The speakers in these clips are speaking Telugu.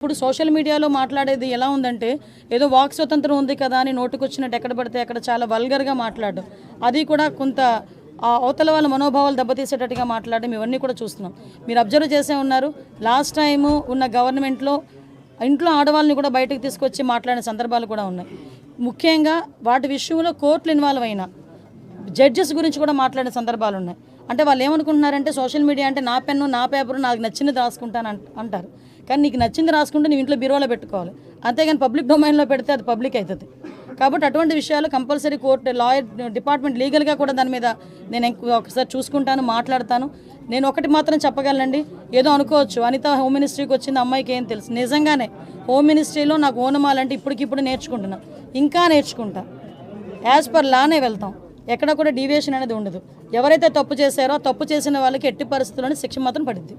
ఇప్పుడు సోషల్ మీడియాలో మాట్లాడేది ఎలా ఉందంటే ఏదో వాక్ స్వతంత్రం ఉంది కదా అని నోటుకొచ్చినట్టు ఎక్కడ పడితే అక్కడ చాలా వల్గర్గా మాట్లాడడం, అది కూడా కొంత అవతల వాళ్ళ మనోభావాలు దెబ్బతీసేటట్టుగా మాట్లాడడం, ఇవన్నీ కూడా చూస్తున్నాం. మీరు అబ్జర్వ్ చేసే ఉన్నారు, లాస్ట్ టైము ఉన్న గవర్నమెంట్లో ఇంట్లో ఆడవాళ్ళని కూడా బయటకు తీసుకొచ్చి మాట్లాడిన సందర్భాలు కూడా ఉన్నాయి. ముఖ్యంగా వాటి విషయంలో కోర్టులు ఇన్వాల్వ్ అయిన జడ్జెస్ గురించి కూడా మాట్లాడిన సందర్భాలు ఉన్నాయి. అంటే వాళ్ళు ఏమనుకుంటున్నారంటే సోషల్ మీడియా అంటే నా పెన్ను నా పేపరు నాకు నచ్చింది రాసుకుంటాను అంటారు. కానీ నీకు నచ్చింది రాసుకుంటే నీ ఇంట్లో బీరోలో పెట్టుకోవాలి, అంతేగాని పబ్లిక్ డొమైన్లో పెడితే అది పబ్లిక్ అవుతుంది. కాబట్టి అటువంటి విషయాలు కంపల్సరీ కోర్టు లాయర్ డిపార్ట్మెంట్ లీగల్గా కూడా దాని మీద నేను ఒకసారి చూసుకుంటాను, మాట్లాడతాను. నేను ఒకటి మాత్రం చెప్పగలనండి, ఏదో అనుకోవచ్చు అనిత హోమ్ మినిస్ట్రీకి వచ్చింది అమ్మాయికి ఏం తెలుసు. నిజంగానే హోమ్ మినిస్ట్రీలో నాకు ఓనమాలంటే ఇప్పటికిప్పుడు నేర్చుకుంటున్నా, ఇంకా నేర్చుకుంటా. యాజ్ పర్ లానే వెళ్తాం, ఎక్కడ కూడా డీవియేషన్ అనేది ఉండదు. ఎవరైతే తప్పు చేశారో తప్పు చేసిన వాళ్ళకి ఎట్టి పరిస్థితుల్లోనే శిక్ష మాత్రం పడుద్ది.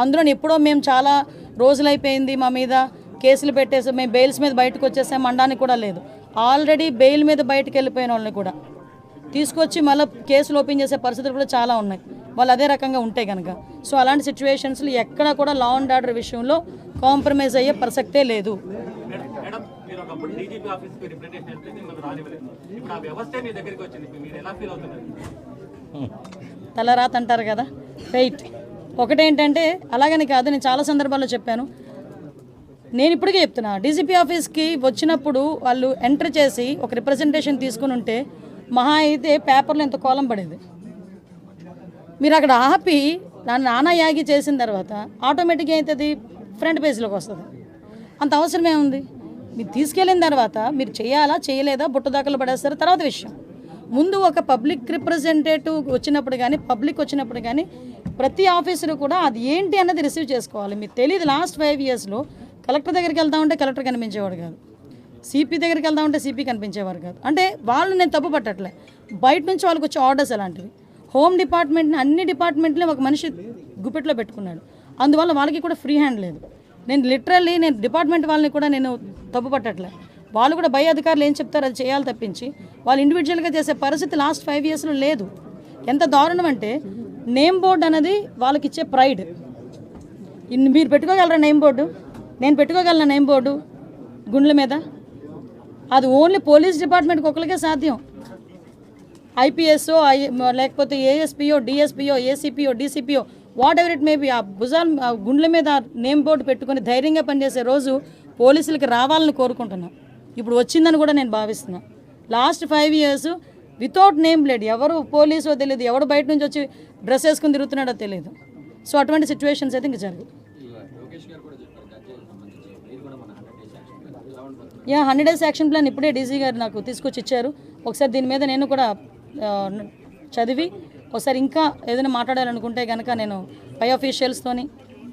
అందులో ఎప్పుడో మేము చాలా రోజులైపోయింది మా మీద కేసులు పెట్టేసి మేము బెయిల్స్ మీద బయటకు వచ్చేసాం అనడానికి కూడా లేదు. ఆల్రెడీ బెయిల్ మీద బయటకు వెళ్ళిపోయిన వాళ్ళని కూడా తీసుకొచ్చి మళ్ళీ కేసులు ఓపెన్ చేసే పరిస్థితులు కూడా చాలా ఉన్నాయి, వాళ్ళు అదే రకంగా ఉంటే కనుక. సో అలాంటి సిచ్యువేషన్స్లో ఎక్కడ కూడా లా అండ్ ఆర్డర్ విషయంలో కాంప్రమైజ్ అయ్యే ప్రసక్తే లేదు. తలరాత అంటారు కదా, రైట్. ఒకటేంటంటే అలాగని కాదు, నేను చాలా సందర్భాల్లో చెప్పాను. నేను ఇప్పటికే చెప్తున్నా, డీజీపీ ఆఫీస్కి వచ్చినప్పుడు వాళ్ళు ఎంటర్ చేసి ఒక రిప్రజెంటేషన్ తీసుకుని ఉంటే మహా అయితే పేపర్లో ఎంత కోలం పడేది. మీరు అక్కడ ఆపి నానా యాగి చేసిన తర్వాత ఆటోమేటిక్గా అవుతుంది, ఫ్రంట్ పేజ్లోకి వస్తుంది. అంత అవసరమే ఉంది. మీరు తీసుకెళ్ళిన తర్వాత మీరు చేయాలా చేయలేదా బుట్టదాకలు పడేస్తారు తర్వాత విషయం. ముందు ఒక పబ్లిక్ రిప్రజెంటేటివ్ వచ్చినప్పుడు కానీ పబ్లిక్ వచ్చినప్పుడు కానీ ప్రతి ఆఫీసరు కూడా అది ఏంటి అన్నది రిసీవ్ చేసుకోవాలి. మీకు తెలియదు, లాస్ట్ 5 yearsలో కలెక్టర్ దగ్గరికి వెళ్తా ఉంటే కలెక్టర్ కనిపించేవాడు కాదు, సిపి దగ్గరికి వెళ్తా ఉంటే సిపి కనిపించేవారు కాదు. అంటే వాళ్ళు నేను తప్పు పట్టట్లే, బయట నుంచి వాళ్ళకి వచ్చే ఆర్డర్స్ అలాంటివి. హోమ్ డిపార్ట్మెంట్ని అన్ని డిపార్ట్మెంట్ని ఒక మనిషి గుప్పెట్లో పెట్టుకున్నాడు, అందువల్ల వాళ్ళకి కూడా ఫ్రీ హ్యాండ్ లేదు. నేను లిటరల్లీ డిపార్ట్మెంట్ వాళ్ళని కూడా నేను తప్పు పట్టట్లే, వాళ్ళు కూడా పై అధికారులు ఏం చెప్తారు అది చేయాలి తప్పించి వాళ్ళు ఇండివిజువల్గా చేసే పరిస్థితి లాస్ట్ 5 yearsలో లేదు. ఎంత దారుణం అంటే నేమ్ బోర్డు అనేది వాళ్ళకి ఇచ్చే ప్రైడ్. మీరు పెట్టుకోగలరా నేమ్ బోర్డు? నేను పెట్టుకోగలనా నేమ్ బోర్డు గుండ్ల మీద? అది ఓన్లీ పోలీస్ డిపార్ట్మెంట్కి ఒకరికే సాధ్యం. ఐపీఎస్ఓ లేకపోతే ఏఎస్పీఓ డిఎస్పీఓ ఏసీపీఓ డీసీపీఓ whatever it may be, ఆ భుజాలు గుండ్ల మీద నేమ్ బోర్డు పెట్టుకొని ధైర్యంగా పనిచేసే రోజు పోలీసులకి రావాలని కోరుకుంటున్నాను. ఇప్పుడు వచ్చిందని కూడా నేను భావిస్తున్నాను. Last 5 years without name plate, ఎవరు పోలీసో తెలియదు, ఎవడు బయట నుంచి వచ్చి డ్రెస్ వేసుకుని తిరుగుతున్నాడో తెలియదు. సో అటువంటి సిచ్యువేషన్స్ అయితే ఇంక జరగదు. 100 days యాక్షన్ ప్లాన్ ఇప్పుడే డీజీ గారు నాకు తీసుకొచ్చి ఇచ్చారు. ఒకసారి దీని మీద నేను కూడా చదివి ఒకసారి ఇంకా ఏదైనా మాట్లాడాలనుకుంటే కనుక నేను పై ఆఫీషియల్స్తోని,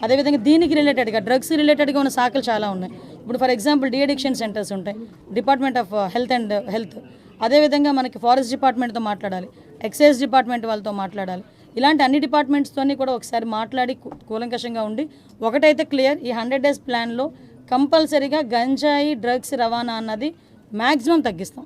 అదేవిధంగా దీనికి రిలేటెడ్గా డ్రగ్స్ రిలేటెడ్గా ఉన్న శాఖలు చాలా ఉన్నాయి. ఇప్పుడు ఫర్ ఎగ్జాంపుల్ డీఅడిక్షన్ సెంటర్స్ ఉంటాయి, డిపార్ట్మెంట్ ఆఫ్ హెల్త్, అదేవిధంగా మనకి ఫారెస్ట్ డిపార్ట్మెంట్తో మాట్లాడాలి, ఎక్సైజ్ డిపార్ట్మెంట్ వాళ్ళతో మాట్లాడాలి. ఇలాంటి అన్ని డిపార్ట్మెంట్స్తోని కూడా ఒకసారి మాట్లాడి కూలంకషంగా ఉండి ఒకటైతే క్లియర్, ఈ 100 days ప్లాన్లో కంపల్సరీగా గంజాయి డ్రగ్స్ రవాణా అన్నది మ్యాక్సిమం తగ్గిస్తాం.